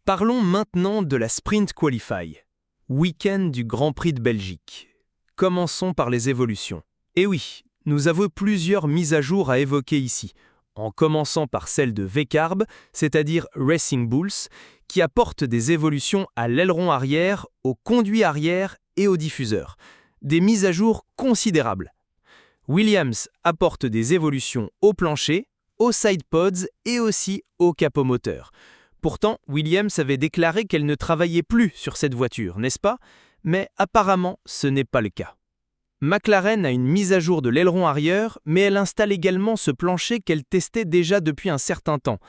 Parlons maintenant de la Sprint Qualify, week-end du Grand Prix de Belgique. Commençons par les évolutions. Et oui, nous avons plusieurs mises à jour à évoquer ici, en commençant par celle de VCARB, c'est-à-dire Racing Bulls, qui apporte des évolutions à l'aileron arrière, au conduit arrière et au diffuseur. Des mises à jour considérables. Williams apporte des évolutions au plancher, aux sidepods et aussi au capot moteur. Pourtant, Williams avait déclaré qu'elle ne travaillait plus sur cette voiture, n'est-ce pas? Mais apparemment, ce n'est pas le cas. McLaren a une mise à jour de l'aileron arrière, mais elle installe également ce plancher qu'elle testait déjà depuis un certain temps.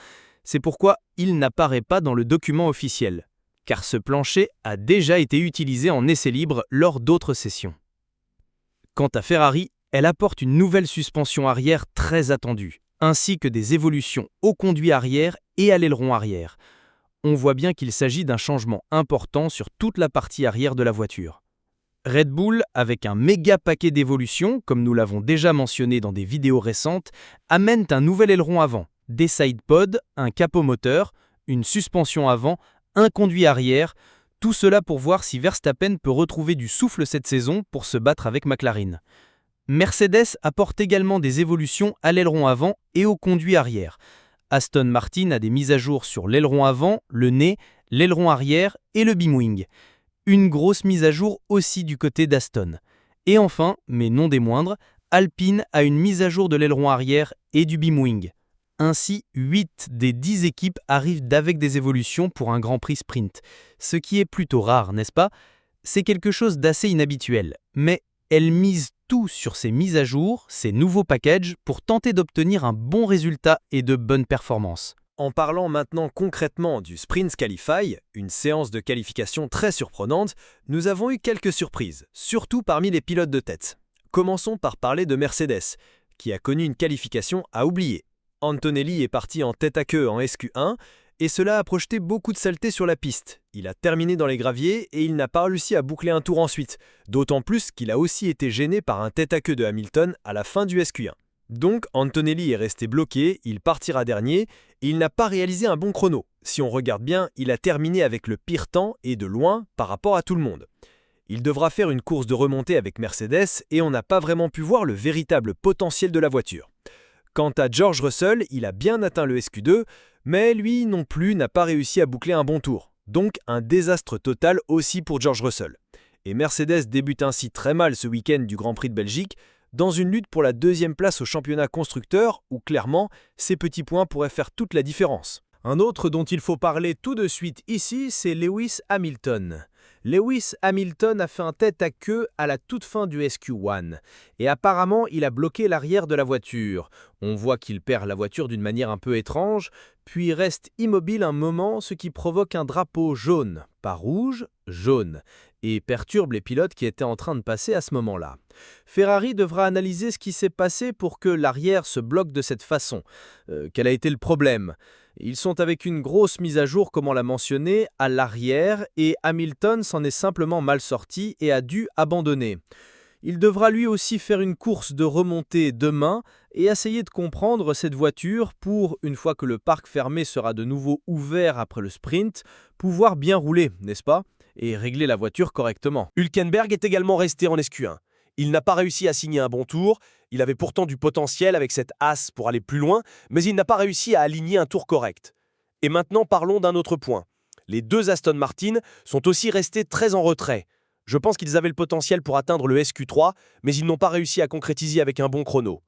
C'est pourquoi il n'apparaît pas dans le document officiel, car ce plancher a déjà été utilisé en essai libre lors d'autres sessions. Quant à Ferrari, elle apporte une nouvelle suspension arrière très attendue, ainsi que des évolutions au conduit arrière et à l'aileron arrière. On voit bien qu'il s'agit d'un changement important sur toute la partie arrière de la voiture. Red Bull, avec un méga paquet d'évolutions, comme nous l'avons déjà mentionné dans des vidéos récentes, amène un nouvel aileron avant, des sidepods, un capot moteur, une suspension avant, un conduit arrière, tout cela pour voir si Verstappen peut retrouver du souffle cette saison pour se battre avec McLaren. Mercedes apporte également des évolutions à l'aileron avant et au conduit arrière. Aston Martin a des mises à jour sur l'aileron avant, le nez, l'aileron arrière et le beamwing. Une grosse mise à jour aussi du côté d'Aston. Et enfin, mais non des moindres, Alpine a une mise à jour de l'aileron arrière et du beamwing. Ainsi, 8 des 10 équipes arrivent avec des évolutions pour un Grand Prix sprint. Ce qui est plutôt rare, n'est-ce pas? C'est quelque chose d'assez inhabituel, mais elles misent tout sur ces mises à jour, ces nouveaux packages, pour tenter d'obtenir un bon résultat et de bonnes performances. En parlant maintenant concrètement du Sprint Qualify, une séance de qualification très surprenante, nous avons eu quelques surprises, surtout parmi les pilotes de tête. Commençons par parler de Mercedes, qui a connu une qualification à oublier. Antonelli est parti en tête à queue en SQ1, et cela a projeté beaucoup de saleté sur la piste. Il a terminé dans les graviers et il n'a pas réussi à boucler un tour ensuite, d'autant plus qu'il a aussi été gêné par un tête à queue de Hamilton à la fin du SQ1. Donc Antonelli est resté bloqué, il partira dernier, et il n'a pas réalisé un bon chrono. Si on regarde bien, il a terminé avec le pire temps et de loin par rapport à tout le monde. Il devra faire une course de remontée avec Mercedes et on n'a pas vraiment pu voir le véritable potentiel de la voiture. Quant à George Russell, il a bien atteint le SQ2, mais lui non plus n'a pas réussi à boucler un bon tour. Donc un désastre total aussi pour George Russell. Et Mercedes débute ainsi très mal ce week-end du Grand Prix de Belgique, dans une lutte pour la deuxième place au championnat constructeur où clairement, ces petits points pourraient faire toute la différence. Un autre dont il faut parler tout de suite ici, c'est Lewis Hamilton. Lewis Hamilton a fait un tête à queue à la toute fin du SQ1 et apparemment il a bloqué l'arrière de la voiture. On voit qu'il perd la voiture d'une manière un peu étrange, puis reste immobile un moment, ce qui provoque un drapeau jaune, pas rouge, jaune, et perturbe les pilotes qui étaient en train de passer à ce moment-là. Ferrari devra analyser ce qui s'est passé pour que l'arrière se bloque de cette façon. Quel a été le problème ? Ils sont avec une grosse mise à jour, comme on l'a mentionné, à l'arrière et Hamilton s'en est simplement mal sorti et a dû abandonner. Il devra lui aussi faire une course de remontée demain et essayer de comprendre cette voiture pour, une fois que le parc fermé sera de nouveau ouvert après le sprint, pouvoir bien rouler, n'est-ce pas? Et régler la voiture correctement. Hülkenberg est également resté en SQ1. Il n'a pas réussi à signer un bon tour, il avait pourtant du potentiel avec cette As pour aller plus loin, mais il n'a pas réussi à aligner un tour correct. Et maintenant parlons d'un autre point. Les deux Aston Martin sont aussi restés très en retrait. Je pense qu'ils avaient le potentiel pour atteindre le SQ3, mais ils n'ont pas réussi à concrétiser avec un bon chrono.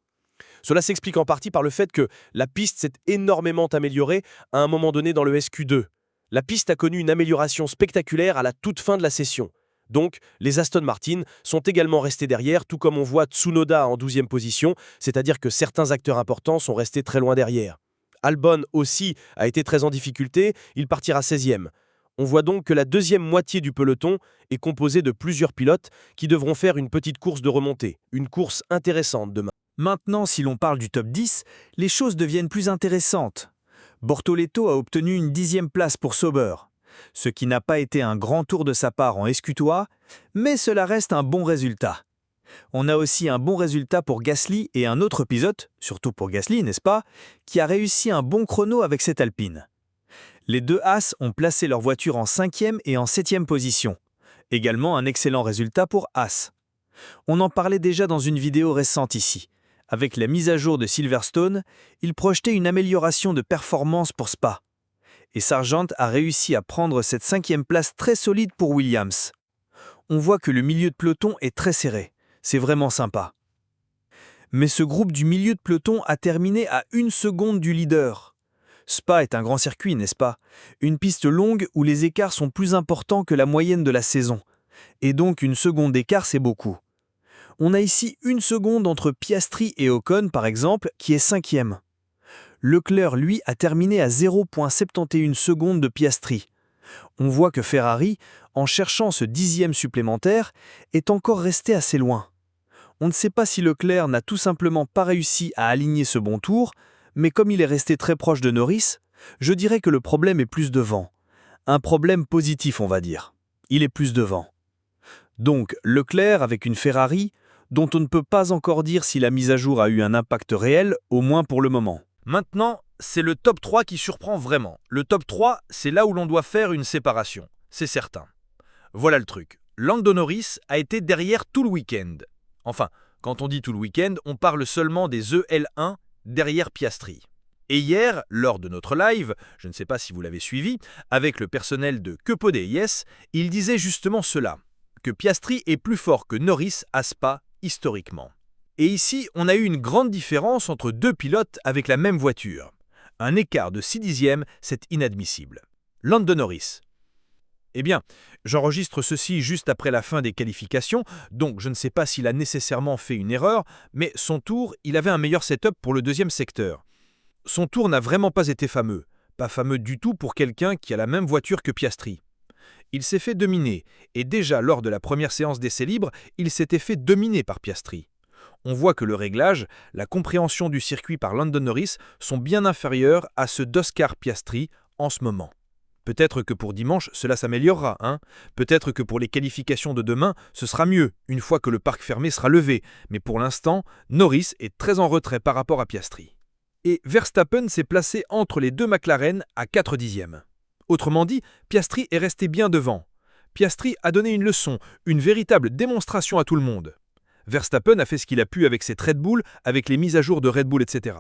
Cela s'explique en partie par le fait que la piste s'est énormément améliorée à un moment donné dans le SQ2. La piste a connu une amélioration spectaculaire à la toute fin de la session. Donc, les Aston Martin sont également restés derrière, tout comme on voit Tsunoda en 12e position, c'est-à-dire que certains acteurs importants sont restés très loin derrière. Albon aussi a été très en difficulté, il partira 16e. On voit donc que la deuxième moitié du peloton est composée de plusieurs pilotes qui devront faire une petite course de remontée, une course intéressante demain. Maintenant, si l'on parle du top 10, les choses deviennent plus intéressantes. Bortoleto a obtenu une 10e place pour Sauber, ce qui n'a pas été un grand tour de sa part en SQ3, mais cela reste un bon résultat. On a aussi un bon résultat pour Gasly et un autre pilote, surtout pour Gasly, n'est-ce pas, qui a réussi un bon chrono avec cette Alpine. Les deux As ont placé leur voiture en 5e et en 7e position. Également un excellent résultat pour As. On en parlait déjà dans une vidéo récente ici. Avec la mise à jour de Silverstone, il projetait une amélioration de performance pour Spa. Et Sargent a réussi à prendre cette 5e place très solide pour Williams. On voit que le milieu de peloton est très serré. C'est vraiment sympa. Mais ce groupe du milieu de peloton a terminé à 1 seconde du leader. Spa est un grand circuit, n'est-ce pas? Une piste longue où les écarts sont plus importants que la moyenne de la saison. Et donc 1 seconde d'écart, c'est beaucoup. On a ici 1 seconde entre Piastri et Ocon, par exemple, qui est 5e. Leclerc, lui, a terminé à 0,71 secondes de Piastri. On voit que Ferrari, en cherchant ce 10e supplémentaire, est encore resté assez loin. On ne sait pas si Leclerc n'a tout simplement pas réussi à aligner ce bon tour, mais comme il est resté très proche de Norris, je dirais que le problème est plus devant. Un problème positif, on va dire. Il est plus devant. Donc, Leclerc avec une Ferrari, dont on ne peut pas encore dire si la mise à jour a eu un impact réel, au moins pour le moment. Maintenant, c'est le top 3 qui surprend vraiment. Le top 3, c'est là où l'on doit faire une séparation, c'est certain. Voilà le truc. Lando Norris a été derrière tout le week-end. Enfin, quand on dit tout le week-end, on parle seulement des EL1 derrière Piastri. Et hier, lors de notre live, je ne sais pas si vous l'avez suivi, avec le personnel de Que Podé Yes, il disait justement cela, que Piastri est plus fort que Norris à Spa historiquement. Et ici, on a eu une grande différence entre deux pilotes avec la même voiture. Un écart de 6 dixièmes, c'est inadmissible. Lando Norris. Eh bien, j'enregistre ceci juste après la fin des qualifications, donc je ne sais pas s'il a nécessairement fait une erreur, mais son tour, il avait un meilleur setup pour le deuxième secteur. Son tour n'a vraiment pas été fameux. Pas fameux du tout pour quelqu'un qui a la même voiture que Piastri. Il s'est fait dominer, et déjà lors de la première séance d'essai libre, il s'était fait dominer par Piastri. On voit que le réglage, la compréhension du circuit par Lando Norris sont bien inférieurs à ceux d'Oscar Piastri en ce moment. Peut-être que pour dimanche, cela s'améliorera, hein. Peut-être que pour les qualifications de demain, ce sera mieux, une fois que le parc fermé sera levé. Mais pour l'instant, Norris est très en retrait par rapport à Piastri. Et Verstappen s'est placé entre les deux McLaren à 4 dixièmes. Autrement dit, Piastri est resté bien devant. Piastri a donné une leçon, une véritable démonstration à tout le monde. Verstappen a fait ce qu'il a pu avec cette Red Bull, avec les mises à jour de Red Bull, etc.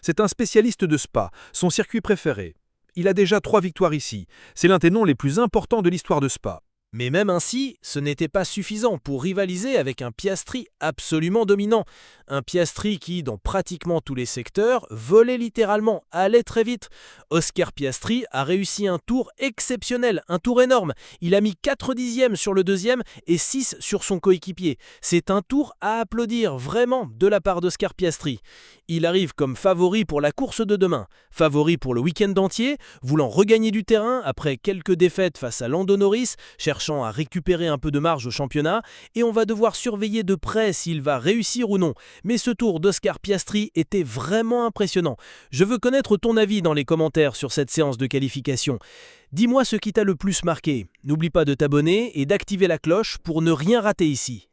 C'est un spécialiste de Spa, son circuit préféré. Il a déjà 3 victoires ici. C'est l'un des noms les plus importants de l'histoire de Spa. Mais même ainsi, ce n'était pas suffisant pour rivaliser avec un Piastri absolument dominant. Un Piastri qui, dans pratiquement tous les secteurs, volait littéralement, allait très vite. Oscar Piastri a réussi un tour exceptionnel, un tour énorme. Il a mis 4 dixièmes sur le deuxième et 6 sur son coéquipier. C'est un tour à applaudir, vraiment, de la part d'Oscar Piastri. Il arrive comme favori pour la course de demain, favori pour le week-end entier, voulant regagner du terrain après quelques défaites face à Lando Norris, cherchant à récupérer un peu de marge au championnat, et on va devoir surveiller de près s'il va réussir ou non. Mais ce tour d'Oscar Piastri était vraiment impressionnant. Je veux connaître ton avis dans les commentaires sur cette séance de qualification. Dis-moi ce qui t'a le plus marqué. N'oublie pas de t'abonner et d'activer la cloche pour ne rien rater ici.